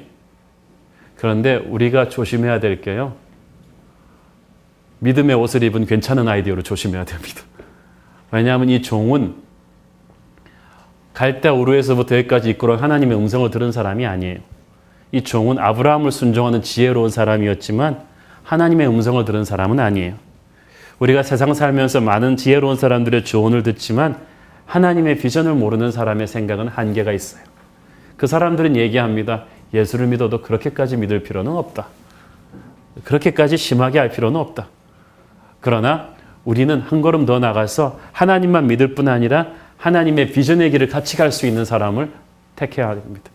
그런데 우리가 조심해야 될 게요. 믿음의 옷을 입은 괜찮은 아이디어로 조심해야 됩니다. 왜냐하면 이 종은 갈대 우르에서부터 여기까지 이끌어 하나님의 음성을 들은 사람이 아니에요. 이 종은 아브라함을 순종하는 지혜로운 사람이었지만 하나님의 음성을 들은 사람은 아니에요. 우리가 세상 살면서 많은 지혜로운 사람들의 조언을 듣지만 하나님의 비전을 모르는 사람의 생각은 한계가 있어요. 그 사람들은 얘기합니다. 예수를 믿어도 그렇게까지 믿을 필요는 없다. 그렇게까지 심하게 할 필요는 없다. 그러나 우리는 한 걸음 더 나가서 하나님만 믿을 뿐 아니라 하나님의 비전의 길을 같이 갈 수 있는 사람을 택해야 합니다.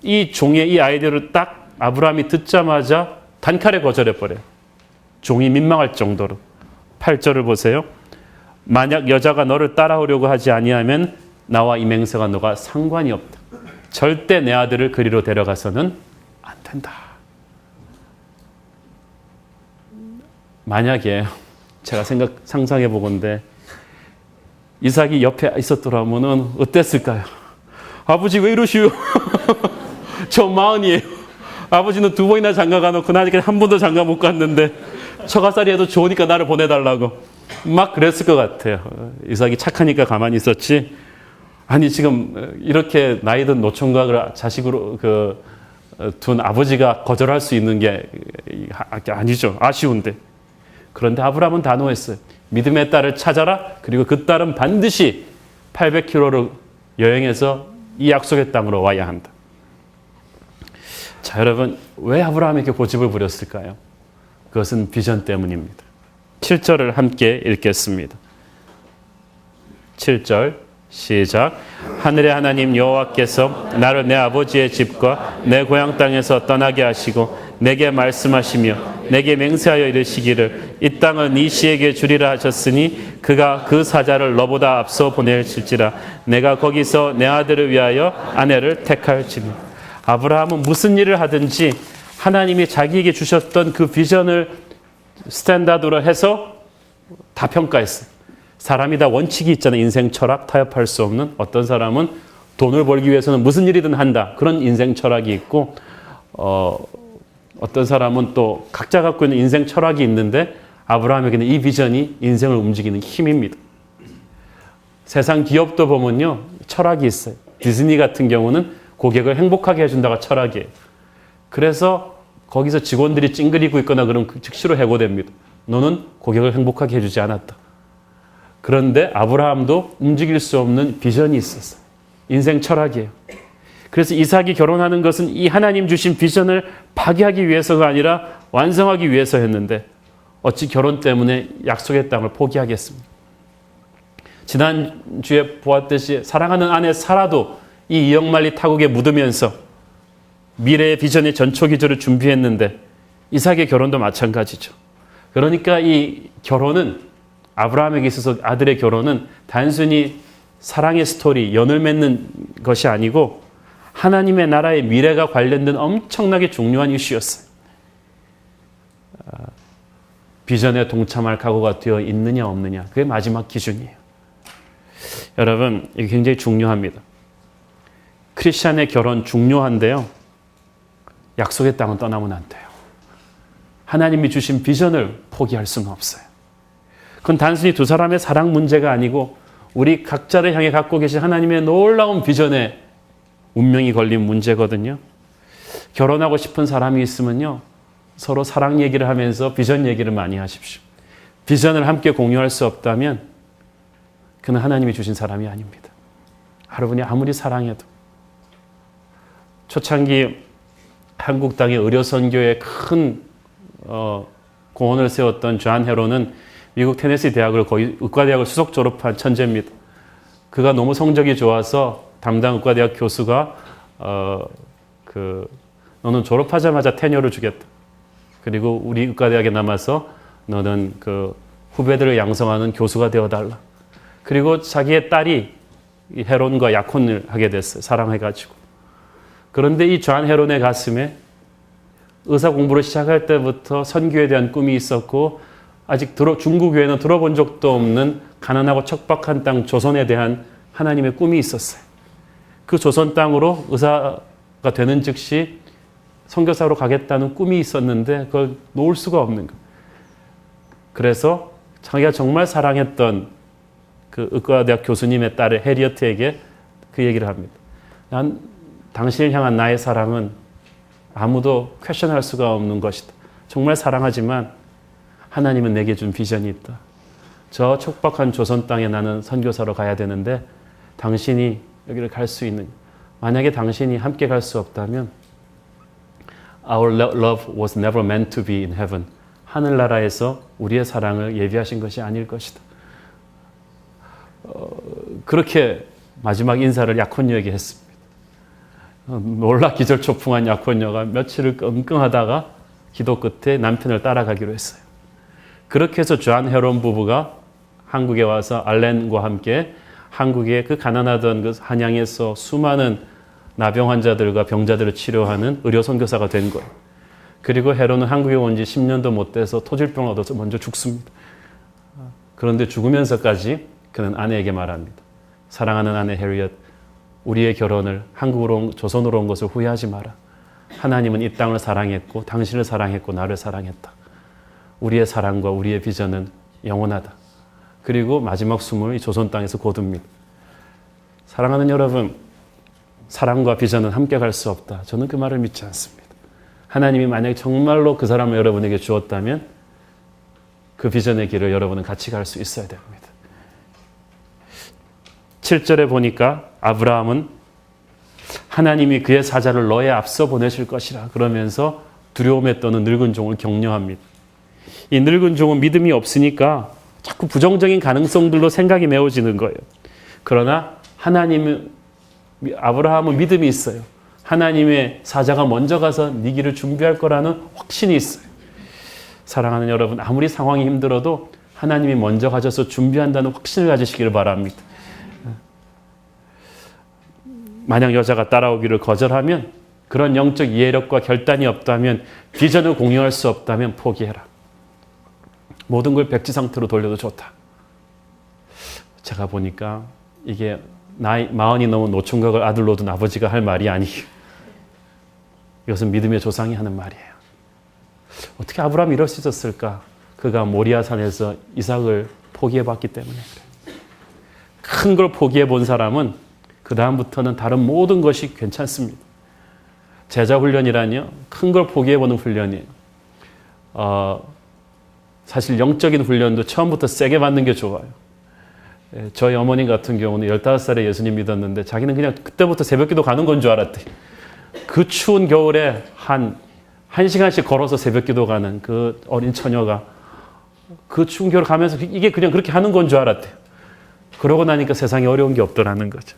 이 종의 이 아이디어를 딱 아브라함이 듣자마자 단칼에 거절해버려요. 종이 민망할 정도로. 8절을 보세요. 만약 여자가 너를 따라오려고 하지 아니하면 나와 이 맹세가 너가 상관이 없다. 절대 내 아들을 그리로 데려가서는 안 된다. 만약에 제가 상상해 보건대 이삭이 옆에 있었더라면 어땠을까요? 아버지 왜 이러시오? 저 마흔이에요. 아버지는 2번이나 장가 가놓고 나 아직 한 번도 장가 못 갔는데 처가살이 해도 좋으니까 나를 보내달라고 막 그랬을 것 같아요. 이삭이 착하니까 가만히 있었지. 아니 지금 이렇게 나이 든 노총각을 자식으로 둔 아버지가 거절할 수 있는 게 아니죠. 아쉬운데. 그런데 아브라함은 단호했어요. 믿음의 딸을 찾아라. 그리고 그 딸은 반드시 800km를 여행해서 이 약속의 땅으로 와야 한다. 자, 여러분, 왜 아브라함에게 고집을 부렸을까요? 그것은 비전 때문입니다. 7절을 함께 읽겠습니다. 7절 시작. 하늘의 하나님 여호와께서 나를 내 아버지의 집과 내 고향 땅에서 떠나게 하시고 내게 말씀하시며 내게 맹세하여 이르시기를 이 땅은 네 씨에게 주리라 하셨으니 그가 그 사자를 너보다 앞서 보낼지라 내가 거기서 내 아들을 위하여 아내를 택할지니. 아브라함은 무슨 일을 하든지 하나님이 자기에게 주셨던 그 비전을 스탠다드로 해서 다 평가했어요. 사람이 다 원칙이 있잖아요. 인생 철학, 타협할 수 없는. 어떤 사람은 돈을 벌기 위해서는 무슨 일이든 한다. 그런 인생 철학이 있고 어떤 사람은 또 각자 갖고 있는 인생 철학이 있는데 아브라함에게는 이 비전이 인생을 움직이는 힘입니다. 세상 기업도 보면요. 철학이 있어요. 디즈니 같은 경우는 고객을 행복하게 해준다가 철학이에요. 그래서 거기서 직원들이 찡그리고 있거나 그러면 즉시로 해고됩니다. 너는 고객을 행복하게 해주지 않았다. 그런데 아브라함도 움직일 수 없는 비전이 있었어요. 인생 철학이에요. 그래서 이삭이 결혼하는 것은 이 하나님 주신 비전을 파기하기 위해서가 아니라 완성하기 위해서 했는데 어찌 결혼 때문에 약속의 땅을 포기하겠습니까? 지난주에 보았듯이 사랑하는 아내 사라도 이 이역만리 타국에 묻으면서 미래의 비전의 전초기조를 준비했는데 이삭의 결혼도 마찬가지죠. 그러니까 이 결혼은 아브라함에게 있어서 아들의 결혼은 단순히 사랑의 스토리, 연을 맺는 것이 아니고 하나님의 나라의 미래가 관련된 엄청나게 중요한 이슈였어요. 비전에 동참할 각오가 되어 있느냐 없느냐 그게 마지막 기준이에요. 여러분 이게 굉장히 중요합니다. 크리스찬의 결혼 중요한데요. 약속의 땅은 떠나면 안 돼요. 하나님이 주신 비전을 포기할 수는 없어요. 그건 단순히 두 사람의 사랑 문제가 아니고 우리 각자를 향해 갖고 계신 하나님의 놀라운 비전에 운명이 걸린 문제거든요. 결혼하고 싶은 사람이 있으면요. 서로 사랑 얘기를 하면서 비전 얘기를 많이 하십시오. 비전을 함께 공유할 수 없다면 그는 하나님이 주신 사람이 아닙니다. 여러분이 아무리 사랑해도 초창기 한국 땅의 의료선교에 큰 공헌을 세웠던 존 헤로는 미국 테네시 대학을 거의 의과대학을 수석 졸업한 천재입니다. 그가 너무 성적이 좋아서 담당 의과대학 교수가 너는 졸업하자마자 테녀를 주겠다. 그리고 우리 의과대학에 남아서 너는 그 후배들을 양성하는 교수가 되어달라. 그리고 자기의 딸이 헤론과 약혼을 하게 됐어요. 사랑해가지고. 그런데 이 존 헤론의 가슴에 의사 공부를 시작할 때부터 선교에 대한 꿈이 있었고 아직 중국 교회는 들어본 적도 없는 가난하고 척박한 땅 조선에 대한 하나님의 꿈이 있었어요. 그 조선 땅으로 의사가 되는 즉시 선교사로 가겠다는 꿈이 있었는데 그걸 놓을 수가 없는 거예요. 그래서 자기가 정말 사랑했던 그 의과대학 교수님의 딸의 해리어트에게 그 얘기를 합니다. 난 당신을 향한 나의 사랑은 아무도 퀘션할 수가 없는 것이다. 정말 사랑하지만 하나님은 내게 준 비전이 있다. 저 촉박한 조선 땅에 나는 선교사로 가야 되는데 당신이 여기를 갈 수 있는, 만약에 당신이 함께 갈 수 없다면 Our love was never meant to be in heaven. 하늘나라에서 우리의 사랑을 예비하신 것이 아닐 것이다. 그렇게 마지막 인사를 약혼녀에게 했습니다. 놀라 기절초풍한 약혼녀가 며칠을 끙끙하다가 기도 끝에 남편을 따라가기로 했어요. 그렇게 해서 존 헤론 부부가 한국에 와서 알렌과 함께 한국의 그 가난하던 그 한양에서 수많은 나병 환자들과 병자들을 치료하는 의료 선교사가 된 거예요. 그리고 헤론은 한국에 온 지 10년도 못 돼서 토질병을 얻어서 먼저 죽습니다. 그런데 죽으면서까지 그는 아내에게 말합니다. 사랑하는 아내 해리엇, 우리의 결혼을 한국으로 조선으로 온 것을 후회하지 마라. 하나님은 이 땅을 사랑했고 당신을 사랑했고 나를 사랑했다. 우리의 사랑과 우리의 비전은 영원하다. 그리고 마지막 숨을 이 조선 땅에서 거둡니다. 사랑하는 여러분, 사랑과 비전은 함께 갈 수 없다. 저는 그 말을 믿지 않습니다. 하나님이 만약에 정말로 그 사람을 여러분에게 주었다면 그 비전의 길을 여러분은 같이 갈 수 있어야 됩니다. 7절에 보니까 아브라함은 하나님이 그의 사자를 너의 앞서 보내실 것이라 그러면서 두려움에 떠는 늙은 종을 격려합니다. 이 늙은 종은 믿음이 없으니까 자꾸 부정적인 가능성들로 생각이 메워지는 거예요. 그러나 아브라함은 믿음이 있어요. 하나님의 사자가 먼저 가서 네 길을 준비할 거라는 확신이 있어요. 사랑하는 여러분, 아무리 상황이 힘들어도 하나님이 먼저 가셔서 준비한다는 확신을 가지시기를 바랍니다. 만약 여자가 따라오기를 거절하면, 그런 영적 이해력과 결단이 없다면, 비전을 공유할 수 없다면 포기해라. 모든 걸 백지 상태로 돌려도 좋다. 제가 보니까 이게 나이 40이 넘은 노총각을 아들로 둔 아버지가 할 말이 아니에요. 이것은 믿음의 조상이 하는 말이에요. 어떻게 아브라함이 이럴 수 있었을까? 그가 모리아산에서 이삭을 포기해봤기 때문에 그래요. 큰 걸 포기해본 사람은 그 다음부터는 다른 모든 것이 괜찮습니다. 제자 훈련이라니요, 큰 걸 포기해보는 훈련이에요. 사실 영적인 훈련도 처음부터 세게 받는 게 좋아요. 저희 어머님 같은 경우는 15살에 예수님 믿었는데 자기는 그냥 그때부터 새벽기도 가는 건 줄 알았대. 그 추운 겨울에 한 시간씩 걸어서 새벽기도 가는 그 어린 처녀가 그 추운 겨울 가면서 이게 그냥 그렇게 하는 건 줄 알았대. 그러고 나니까 세상에 어려운 게 없더라는 거죠.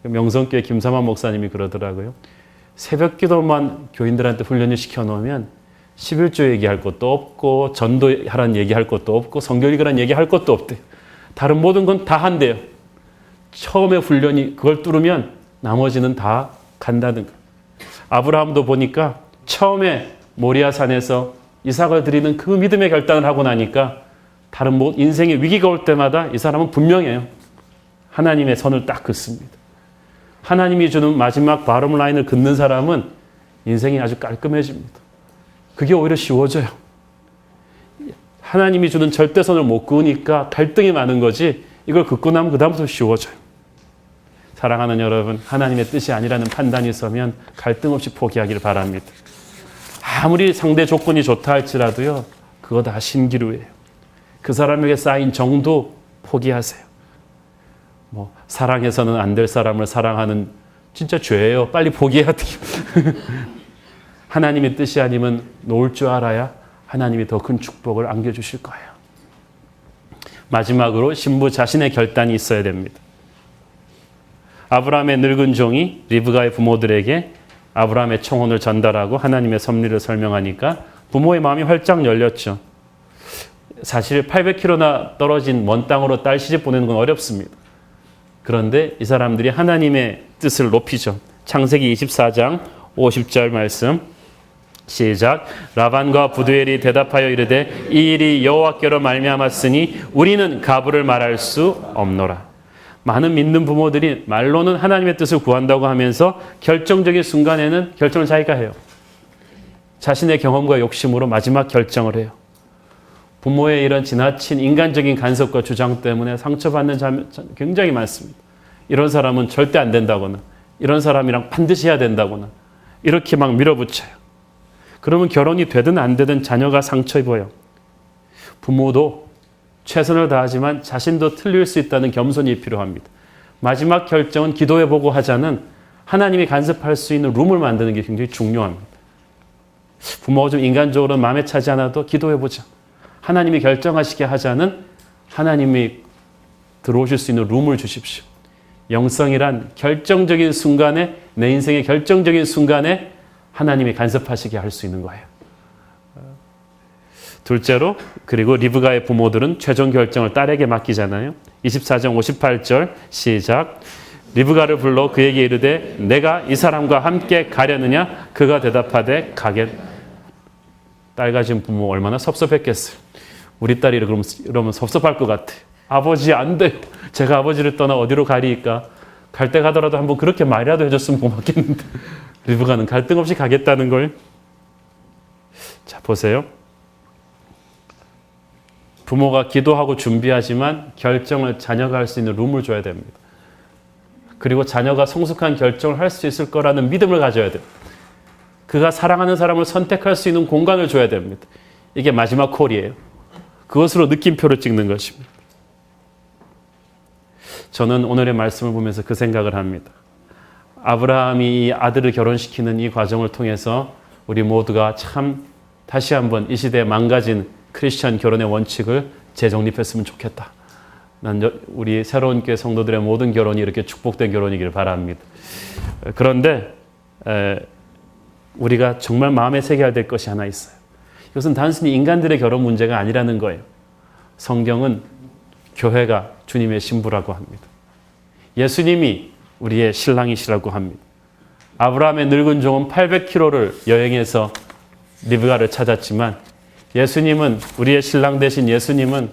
명성교회 김삼환 목사님이 그러더라고요. 새벽기도만 교인들한테 훈련을 시켜놓으면 11조 얘기할 것도 없고 전도하라는 얘기할 것도 없고 성경 읽으라는 얘기할 것도 없대요. 다른 모든 건 다 한대요. 처음에 훈련이 그걸 뚫으면 나머지는 다 간다는 거예요. 아브라함도 보니까 처음에 모리아산에서 이삭을 드리는 그 믿음의 결단을 하고 나니까 다른 인생의 위기가 올 때마다 이 사람은 분명해요. 하나님의 선을 딱 긋습니다. 하나님이 주는 마지막 바텀 라인을 긋는 사람은 인생이 아주 깔끔해집니다. 그게 오히려 쉬워져요. 하나님이 주는 절대선을 못 그으니까 갈등이 많은 거지, 이걸 긋고 나면 그 다음부터 쉬워져요. 사랑하는 여러분, 하나님의 뜻이 아니라는 판단이 서면 갈등 없이 포기하기를 바랍니다. 아무리 상대 조건이 좋다 할지라도요, 그거 다 신기루예요. 그 사람에게 쌓인 정도 포기하세요. 사랑해서는 안 될 사람을 사랑하는 진짜 죄예요. 빨리 포기해야 돼요. 하나님의 뜻이 아니면 놓을 줄 알아야 하나님이 더 큰 축복을 안겨주실 거예요. 마지막으로 신부 자신의 결단이 있어야 됩니다. 아브라함의 늙은 종이 리브가의 부모들에게 아브라함의 청혼을 전달하고 하나님의 섭리를 설명하니까 부모의 마음이 활짝 열렸죠. 사실 800km나 떨어진 먼 땅으로 딸 시집 보내는 건 어렵습니다. 그런데 이 사람들이 하나님의 뜻을 높이죠. 창세기 24장 50절 말씀 시작. 라반과 부두엘이 대답하여 이르되 이 일이 여호와께로 말미암았으니 우리는 가부를 말할 수 없노라. 많은 믿는 부모들이 말로는 하나님의 뜻을 구한다고 하면서 결정적인 순간에는 결정을 자기가 해요. 자신의 경험과 욕심으로 마지막 결정을 해요. 부모의 이런 지나친 인간적인 간섭과 주장 때문에 상처받는 자매 굉장히 많습니다. 이런 사람은 절대 안 된다거나 이런 사람이랑 반드시 해야 된다거나 이렇게 막 밀어붙여요. 그러면 결혼이 되든 안 되든 자녀가 상처 입어요. 부모도 최선을 다하지만 자신도 틀릴 수 있다는 겸손이 필요합니다. 마지막 결정은 기도해보고 하자는 하나님이 간섭할 수 있는 룸을 만드는 게 굉장히 중요합니다. 부모가 좀 인간적으로 마음에 차지 않아도 기도해보자. 하나님이 결정하시게 하자는 하나님이 들어오실 수 있는 룸을 주십시오. 영성이란 결정적인 순간에, 내 인생의 결정적인 순간에 하나님이 간섭하시게 할 수 있는 거예요. 둘째로, 그리고 리브가의 부모들은 최종 결정을 딸에게 맡기잖아요. 24장 58절 시작. 리브가를 불러 그에게 이르되 내가 이 사람과 함께 가려느냐? 그가 대답하되 가겠. 딸 가진 부모 얼마나 섭섭했겠어요. 우리 딸이 이러면 섭섭할 것 같아. 아버지 안 돼요. 제가 아버지를 떠나 어디로 가리까? 갈 때 가더라도 한번 그렇게 말이라도 해줬으면 고맙겠는데 리브가는 갈등 없이 가겠다는 걸. 자, 보세요. 부모가 기도하고 준비하지만 결정을 자녀가 할 수 있는 룸을 줘야 됩니다. 그리고 자녀가 성숙한 결정을 할 수 있을 거라는 믿음을 가져야 돼요. 그가 사랑하는 사람을 선택할 수 있는 공간을 줘야 됩니다. 이게 마지막 콜이에요. 그것으로 느낌표를 찍는 것입니다. 저는 오늘의 말씀을 보면서 그 생각을 합니다. 아브라함이 이 아들을 결혼시키는 이 과정을 통해서 우리 모두가 참 다시 한번 이 시대에 망가진 크리스천 결혼의 원칙을 재정립했으면 좋겠다. 난 우리 새로운 교회 성도들의 모든 결혼이 이렇게 축복된 결혼이기를 바랍니다. 그런데 우리가 정말 마음에 새겨야 될 것이 하나 있어요. 이것은 단순히 인간들의 결혼 문제가 아니라는 거예요. 성경은 교회가 주님의 신부라고 합니다. 예수님이 우리의 신랑이시라고 합니다. 아브라함의 늙은 종은 800km를 여행해서 리브가를 찾았지만 예수님은, 우리의 신랑 되신 예수님은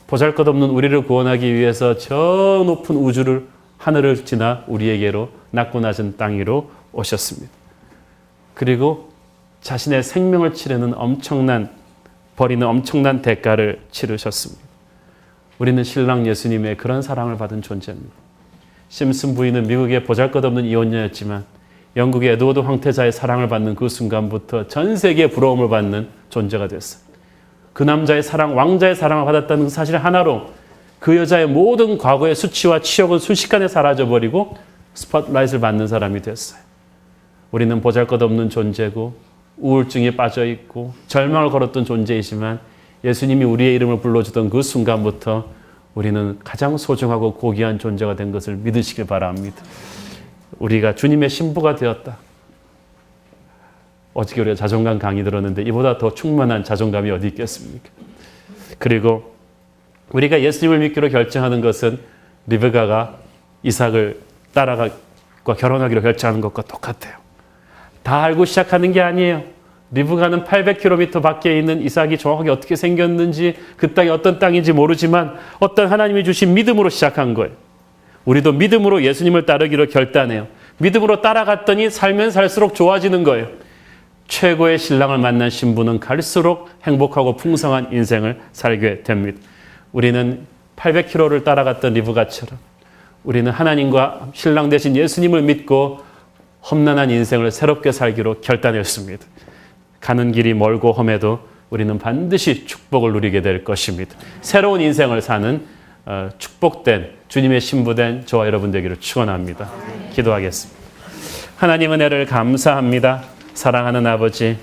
보잘것없는 우리를 구원하기 위해서 저 높은 우주를, 하늘을 지나 우리에게로 낮고 낮은 땅 위로 오셨습니다. 그리고 자신의 생명을 버리는 엄청난 대가를 치르셨습니다. 우리는 신랑 예수님의 그런 사랑을 받은 존재입니다. 심슨 부인은 미국의 보잘것없는 이혼녀였지만 영국의 에드워드 황태자의 사랑을 받는 그 순간부터 전 세계의 부러움을 받는 존재가 됐어요. 그 남자의 사랑, 왕자의 사랑을 받았다는 사실 하나로 그 여자의 모든 과거의 수치와 치욕은 순식간에 사라져버리고 스팟라이트를 받는 사람이 됐어요. 우리는 보잘것없는 존재고 우울증에 빠져있고 절망을 걸었던 존재이지만 예수님이 우리의 이름을 불러주던 그 순간부터 우리는 가장 소중하고 고귀한 존재가 된 것을 믿으시길 바랍니다. 우리가 주님의 신부가 되었다. 어저께 우리가 자존감 강의 들었는데 이보다 더 충만한 자존감이 어디 있겠습니까? 그리고 우리가 예수님을 믿기로 결정하는 것은 리브가가 이삭을 딸아가 결혼하기로 결정하는 것과 똑같아요. 다 알고 시작하는 게 아니에요. 리브가는 800km 밖에 있는 이삭이 정확하게 어떻게 생겼는지, 그 땅이 어떤 땅인지 모르지만 어떤 하나님이 주신 믿음으로 시작한 거예요. 우리도 믿음으로 예수님을 따르기로 결단해요. 믿음으로 따라갔더니 살면 살수록 좋아지는 거예요. 최고의 신랑을 만난 신부는 갈수록 행복하고 풍성한 인생을 살게 됩니다. 우리는 800km를 따라갔던 리브가처럼 우리는 하나님과 신랑 되신 예수님을 믿고 험난한 인생을 새롭게 살기로 결단했습니다. 가는 길이 멀고 험해도 우리는 반드시 축복을 누리게 될 것입니다. 새로운 인생을 사는 축복된 주님의 신부된 저와 여러분 되기를 축원합니다. 기도하겠습니다. 하나님 은혜를 감사합니다. 사랑하는 아버지,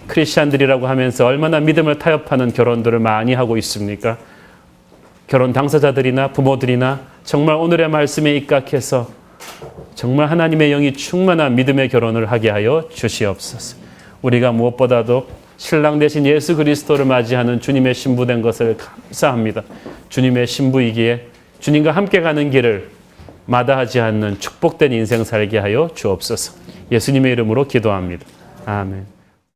크리스찬들이라고 하면서 얼마나 믿음을 타협하는 결혼들을 많이 하고 있습니까? 결혼 당사자들이나 부모들이나 정말 오늘의 말씀에 입각해서 정말 하나님의 영이 충만한 믿음의 결혼을 하게 하여 주시옵소서. 우리가 무엇보다도 신랑 되신 예수 그리스도를 맞이하는 주님의 신부된 것을 감사합니다. 주님의 신부이기에 주님과 함께 가는 길을 마다하지 않는 축복된 인생 살게 하여 주옵소서. 예수님의 이름으로 기도합니다. 아멘.